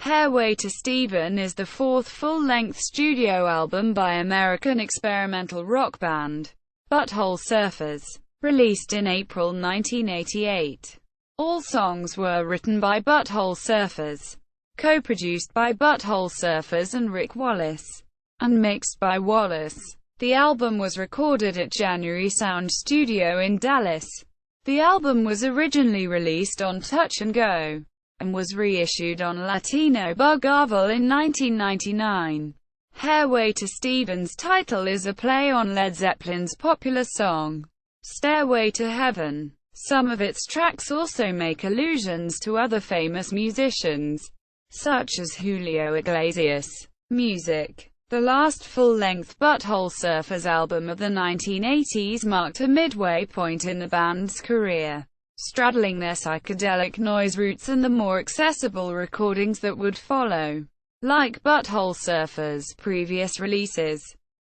Hairway to Steven is the fourth full-length studio album by American experimental rock band Butthole Surfers, released in April 1988. All songs were written by Butthole Surfers, co-produced by Butthole Surfers and Rick Wallace, and mixed by Wallace. The album was recorded at January Sound Studio in Dallas. The album was originally released on Touch and Go, and was reissued on Latino Buggerveil in 1999. Hairway to Steven's title is a play on Led Zeppelin's popular song, Stairway to Heaven. Some of its tracks also make allusions to other famous musicians, such as Julio Iglesias. Music. The last full-length Butthole Surfers album of the 1980s marked a midway point in the band's career, straddling their psychedelic noise roots and the more accessible recordings that would follow. Like Butthole Surfers' previous releases,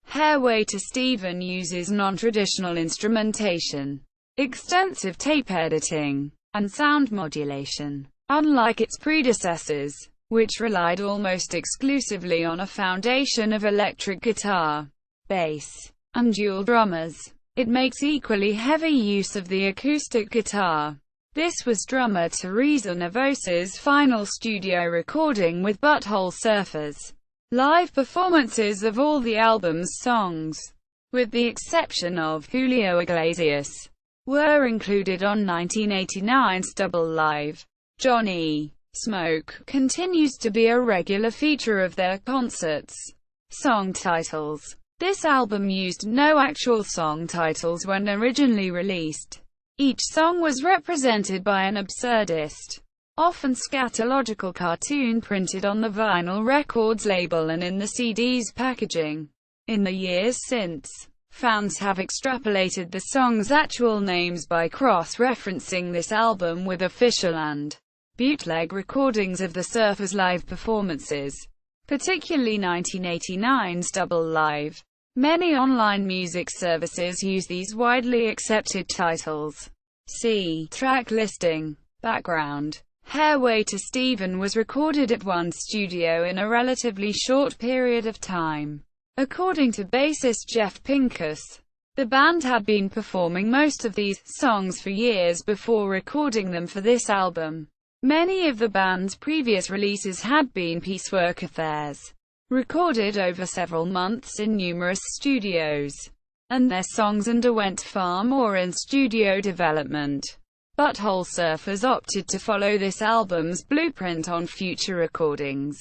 Hairway to Steven uses non-traditional instrumentation, extensive tape editing, and sound modulation. Unlike its predecessors, which relied almost exclusively on a foundation of electric guitar, bass, and dual drummers, it makes equally heavy use of the acoustic guitar. This was drummer Teresa Nevos's final studio recording with Butthole Surfers. Live performances of all the album's songs, with the exception of Julio Iglesias, were included on 1989's Double Live. Johnny Smoke continues to be a regular feature of their concerts. Song titles. This album used no actual song titles when originally released. Each song was represented by an absurdist, often scatological cartoon printed on the vinyl records label and in the CD's packaging. In the years since, fans have extrapolated the songs' actual names by cross-referencing this album with official and bootleg recordings of the Surfers' live performances, particularly 1989's Double Live. Many online music services use these widely accepted titles. See track listing. Background. Hairway to Steven was recorded at one studio in a relatively short period of time. According to bassist Jeff Pincus, the band had been performing most of these songs for years before recording them for this album. Many of the band's previous releases had been piecework affairs, recorded over several months in numerous studios, and their songs underwent far more in-studio development. Butthole Surfers opted to follow this album's blueprint on future recordings,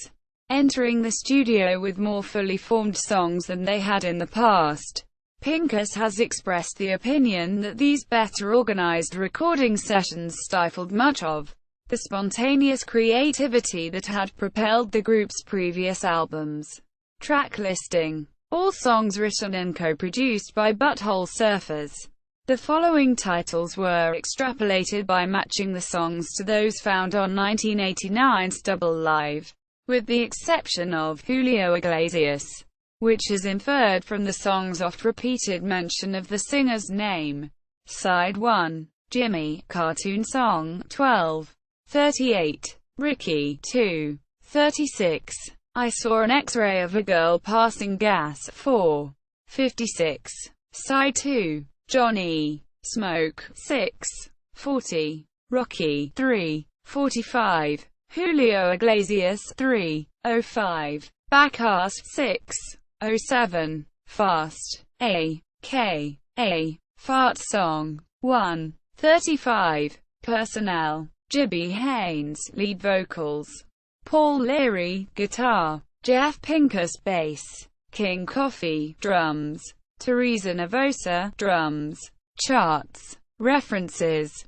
entering the studio with more fully formed songs than they had in the past. Pincus has expressed the opinion that these better organized recording sessions stifled much of the spontaneous creativity that had propelled the group's previous albums. Track listing. All songs written and co-produced by Butthole Surfers. The following titles were extrapolated by matching the songs to those found on 1989's Double Live, with the exception of Julio Iglesias, which is inferred from the song's oft-repeated mention of the singer's name. Side 1. Jimmy, cartoon song, 12. 38. Ricky, 2. 36. I saw an X-ray of a girl passing gas, 4. 56. Side 2. Johnny Smoke, 6. 40. Rocky, 3. 45. Julio Iglesias, 3. 05. Backass, 6. 07. Fast, A. K. A. Fart Song, 1. 35. Personnel. Gibby Haynes, lead vocals. Paul Leary, guitar. Jeff Pincus, bass. King Coffee, drums. Teresa Nevosa, drums. Charts. References.